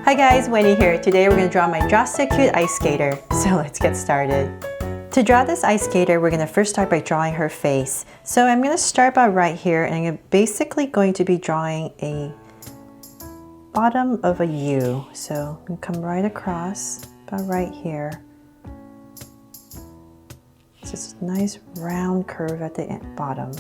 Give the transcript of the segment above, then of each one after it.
Hi guys, Wendy here. Today we're going to draw my Draw So Cute ice skater. So let's get started. To draw this ice skater, we're going to first start by drawing her face. So I'm going to start by right here, and I'm basically going to be drawing a bottom of a U. So I'm going to come right across about right here. It's just a nice round curve at the bottom.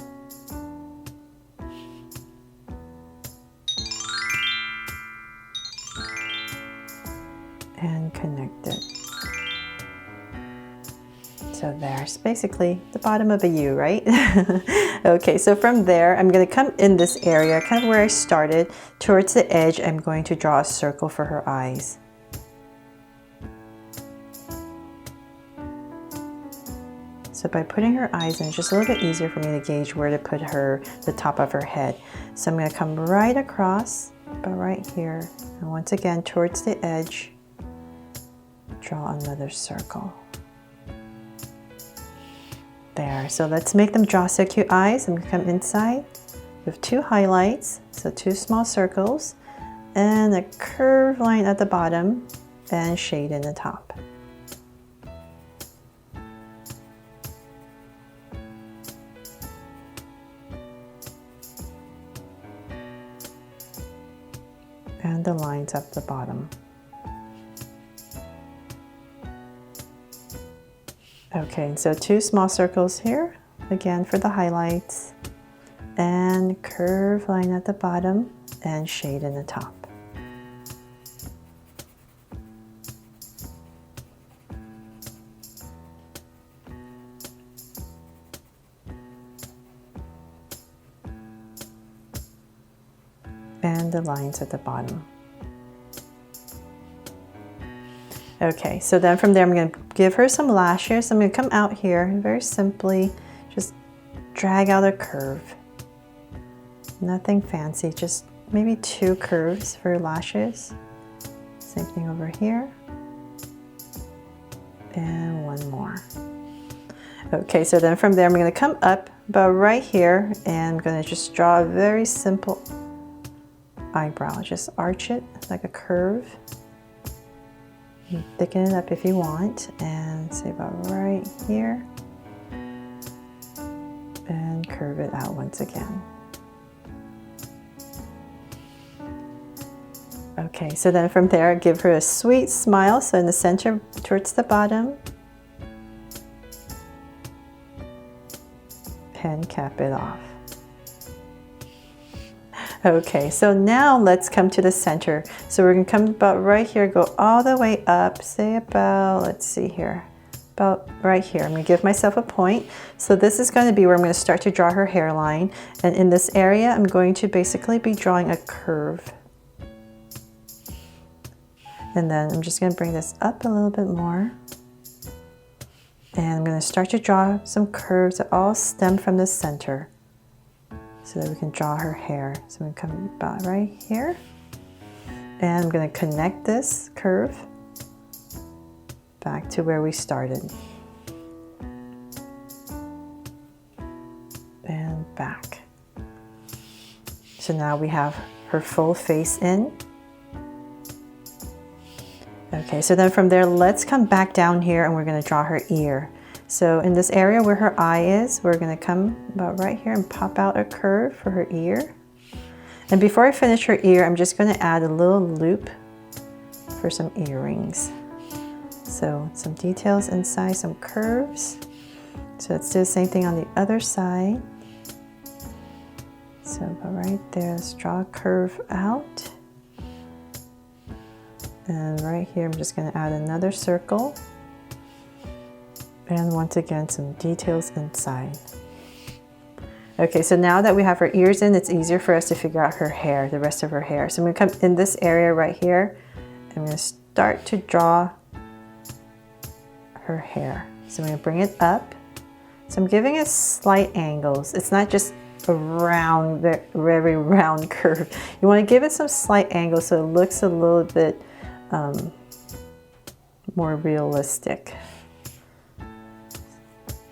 And connect it. So there's basically the bottom of a U, right? Okay, so from there, I'm going to come in this area, kind of where I started. Towards the edge, I'm going to draw a circle for her eyes. So by putting her eyes in, it's just a little bit easier for me to gauge where to put her, the top of her head. So I'm going to come right across, about right here, and once again, towards the edge, draw another circle. There, so let's make them Draw So Cute eyes. I'm going to come inside with two highlights, so two small circles, and a curved line at the bottom, and shade in the top. And the lines up the bottom. Okay, so two small circles here, again for the highlights, and curved line at the bottom, and shade in the top. And the lines at the bottom. Okay, so then from there I'm going to give her some lashes. I'm going to come out here and very simply just drag out a curve. Nothing fancy, just maybe two curves for lashes. Same thing over here. And one more. Okay, so then from there I'm going to come up about right here, and I'm going to just draw a very simple eyebrow. Just arch it like a curve. You thicken it up if you want, and say about right here, and curve it out once again. Okay, so then from there, give her a sweet smile, so in the center towards the bottom, and cap it off. Okay, so now let's come to the center. So we're going to come about right here, go all the way up, say about, let's see here, about right here. I'm going to give myself a point. So this is going to be where I'm going to start to draw her hairline. And in this area, I'm going to basically be drawing a curve. And then I'm just going to bring this up a little bit more. And I'm going to start to draw some curves that all stem from the center, so that we can draw her hair. So I'm going to come about right here, and I'm going to connect this curve back to where we started, and back. So now we have her full face in. Okay, so then from there, let's come back down here, and we're going to draw her ear. So in this area where her eye is, we're going to come about right here and pop out a curve for her ear. And before I finish her ear, I'm just going to add a little loop for some earrings. So some details inside, some curves. So let's do the same thing on the other side. So about right there, let's draw a curve out. And right here, I'm just going to add another circle. And once again, some details inside. Okay, so now that we have her ears in, it's easier for us to figure out her hair, the rest of her hair. So I'm going to come in this area right here. I'm going to start to draw her hair. So I'm going to bring it up. So I'm giving it slight angles. It's not just a round, very round curve. You want to give it some slight angles so it looks a little bit more realistic.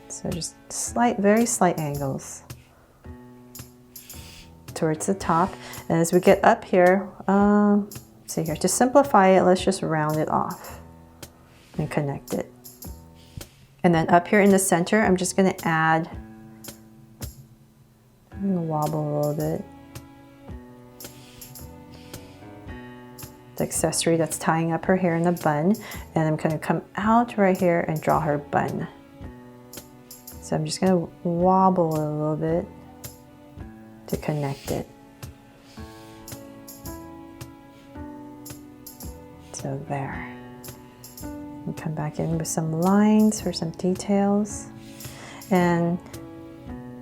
So just slight, very slight angles towards the top. And as we get up here, see here, to simplify it, let's just round it off and connect it. And then up here in the center, I'm just gonna add, I'm gonna wobble a little bit, the accessory that's tying up her hair in the bun, and I'm gonna come out right here and draw her bun. So I'm just gonna wobble a little bit to connect it. So there. And come back in with some lines for some details. And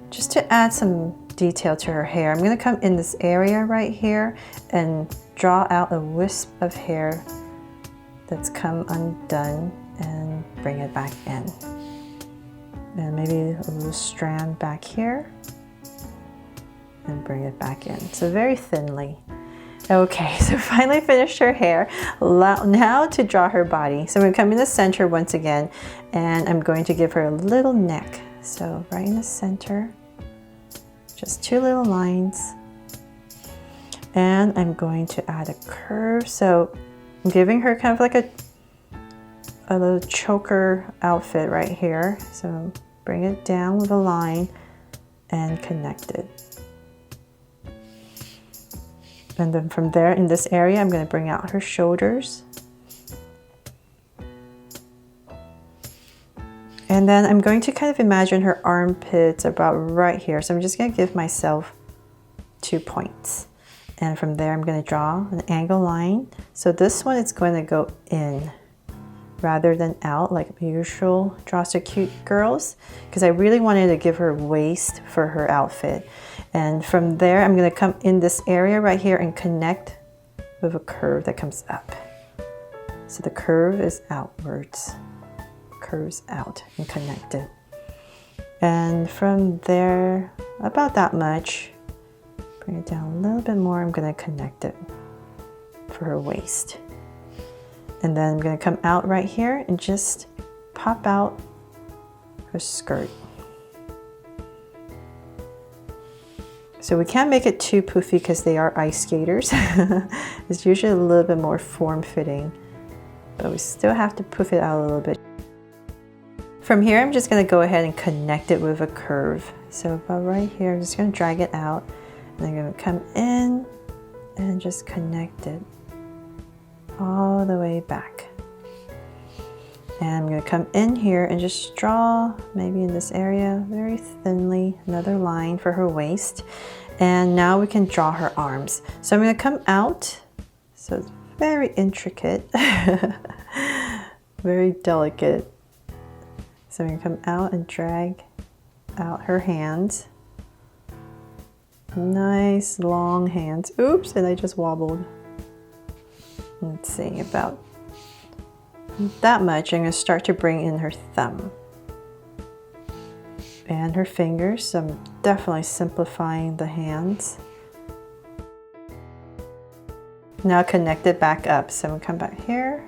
just to add some detail to her hair, I'm gonna come in this area right here and draw out a wisp of hair that's come undone and bring it back in. And maybe a little strand back here and bring it back in. So very thinly. Okay, so finally finished her hair. Now to draw her body. So I'm gonna come in the center once again, and I'm going to give her a little neck. So right in the center, just 2 little lines. And I'm going to add a curve. So I'm giving her kind of like a little choker outfit right here. So bring it down with a line and connect it. And then from there, in this area, I'm going to bring out her shoulders. And then I'm going to kind of imagine her armpits about right here. So I'm just going to give myself 2 points. And from there, I'm going to draw an angle line. So this one is going to go in rather than out like usual Draw So Cute girls, because I really wanted to give her waist for her outfit. And from there, I'm going to come in this area right here and connect with a curve that comes up. So the curve is outwards, curves out and connect it. And from there, about that much, bring it down a little bit more, I'm going to connect it for her waist. And then I'm going to come out right here and just pop out her skirt. So we can't make it too poofy because they are ice skaters. It's usually a little bit more form-fitting, but we still have to poof it out a little bit. From here, I'm just going to go ahead and connect it with a curve. So about right here, I'm just going to drag it out, and I'm going to come in and just connect it all the way back. And I'm going to come in here and just draw, maybe in this area, very thinly, another line for her waist. And now we can draw her arms. So I'm going to come out, so it's very intricate, very delicate. So I'm going to come out and drag out her hands. Nice long hands. Oops, and I just wobbled. Let's see, about that much. I'm going to start to bring in her thumb and her fingers. So I'm definitely simplifying the hands. Now connect it back up. So I'm going to come back here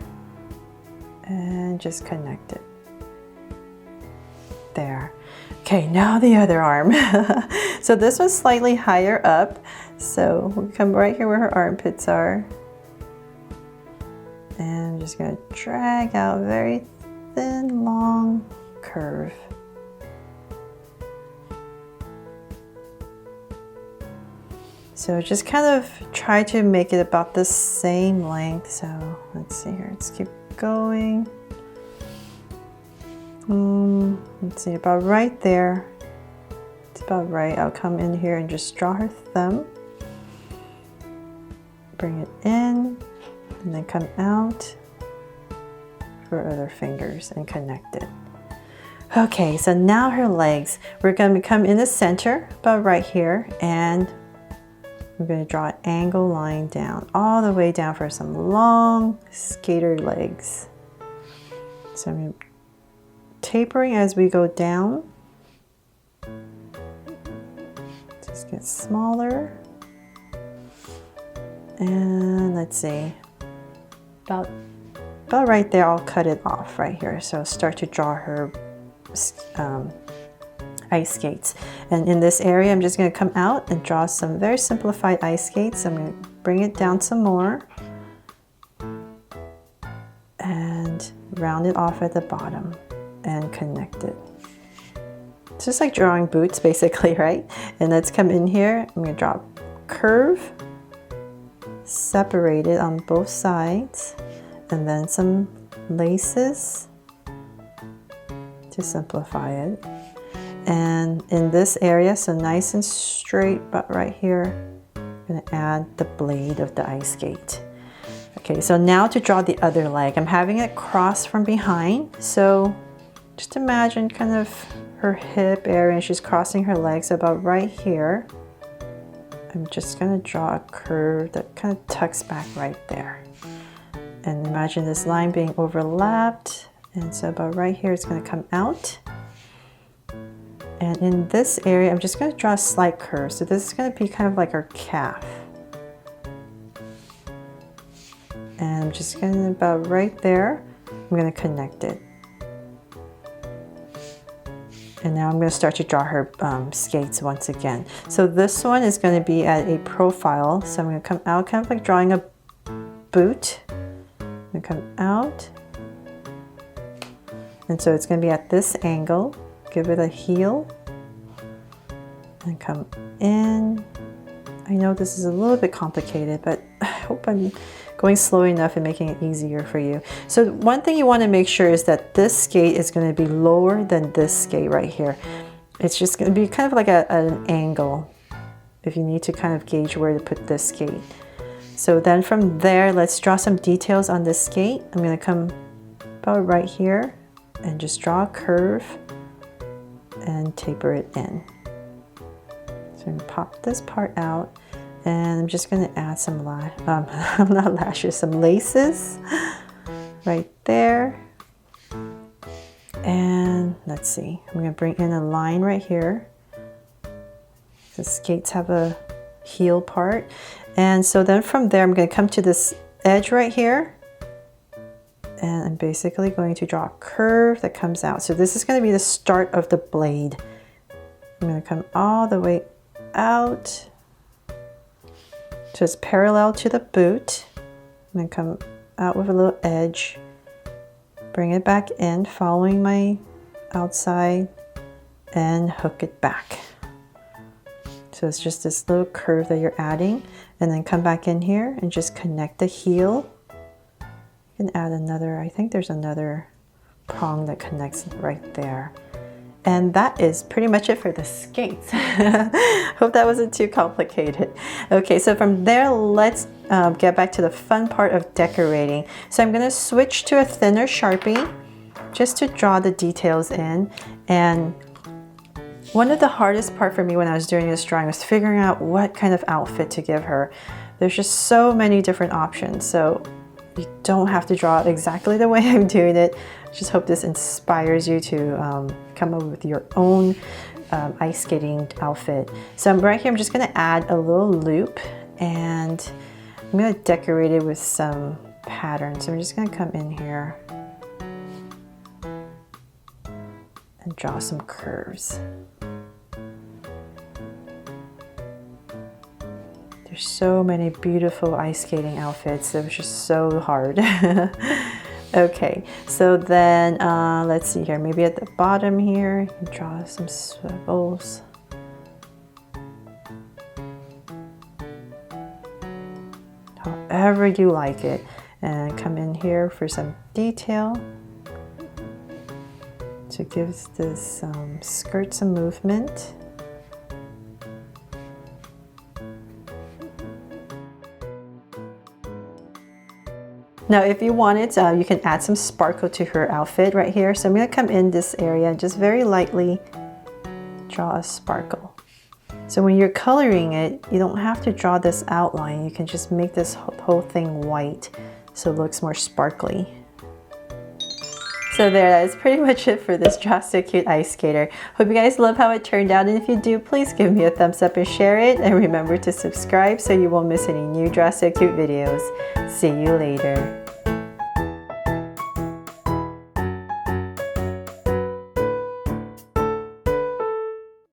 and just connect it. There. Okay, now the other arm. So this one's slightly higher up. So we'll come right here where her armpits are. And I'm just going to drag out a very thin, long curve. So just kind of try to make it about the same length. So let's see here, let's keep going. Let's see, about right there. It's about right. I'll come in here and just draw her thumb. Bring it in. And then come out for other fingers and connect it. Okay, so now her legs. We're going to come in the center, about right here, and we're going to draw an angle line down, all the way down for some long skater legs. So I'm tapering as we go down. Just get smaller. And let's see. About right there, I'll cut it off right here. So start to draw her ice skates. And in this area, I'm just going to come out and draw some very simplified ice skates. I'm going to bring it down some more. and round it off at the bottom and connect it. It's just like drawing boots basically, right? And let's come in here. I'm going to draw a curve, separate it on both sides, and then some laces to simplify it. And in this area, so nice and straight, but right here, I'm going to add the blade of the ice skate. Okay, so now to draw the other leg, I'm having it cross from behind. So just imagine kind of her hip area, and she's crossing her legs about right here. I'm just going to draw a curve that kind of tucks back right there. And imagine this line being overlapped. And so about right here, it's going to come out. And in this area, I'm just going to draw a slight curve. So this is going to be kind of like her calf. And I'm just going to, about right there, I'm going to connect it. And now I'm going to start to draw her skates once again. So this one is going to be at a profile. So I'm going to come out kind of like drawing a boot. I'm going to come out. And so it's going to be at this angle. Give it a heel. And come in. I know this is a little bit complicated, but I hope I'm going slow enough and making it easier for you. So one thing you want to make sure is that this skate is going to be lower than this skate right here. It's just going to be kind of like an angle if you need to kind of gauge where to put this skate. So then from there, let's draw some details on this skate. I'm going to come about right here and just draw a curve and taper it in. So I'm going to pop this part out. And I'm just going to add some not lashes, some laces right there. And let's see, I'm going to bring in a line right here. The skates have a heel part. And so then from there, I'm going to come to this edge right here. And I'm basically going to draw a curve that comes out. So this is going to be the start of the blade. I'm going to come all the way out. So it's parallel to the boot. I'm going to come out with a little edge, bring it back in, following my outside, and hook it back. So it's just this little curve that you're adding, and then come back in here and just connect the heel. You can add another, I think there's another prong that connects right there. And that is pretty much it for the skates. Hope that wasn't too complicated. Okay, so from there, let's get back to the fun part of decorating. So I'm gonna switch to a thinner Sharpie just to draw the details in. And one of the hardest part for me when I was doing this drawing was figuring out what kind of outfit to give her. There's just so many different options. So you don't have to draw it exactly the way I'm doing it. Just hope this inspires you to come up with your own ice skating outfit. So right here, I'm just gonna add a little loop, and I'm gonna decorate it with some patterns. So I'm just gonna come in here and draw some curves. There's so many beautiful ice skating outfits. It was just so hard. Okay, so then let's see here. Maybe at the bottom here, you can draw some swivels. However you like it. And come in here for some detail to give this skirt some movement. Now, if you wanted, you can add some sparkle to her outfit right here. So I'm going to come in this area and just very lightly draw a sparkle. So when you're coloring it, you don't have to draw this outline. You can just make this whole thing white so it looks more sparkly. So there, that is pretty much it for this Draw So Cute Ice Skater. Hope you guys love how it turned out, and if you do, please give me a thumbs up and share it, and remember to subscribe so you won't miss any new Draw So Cute videos. See you later.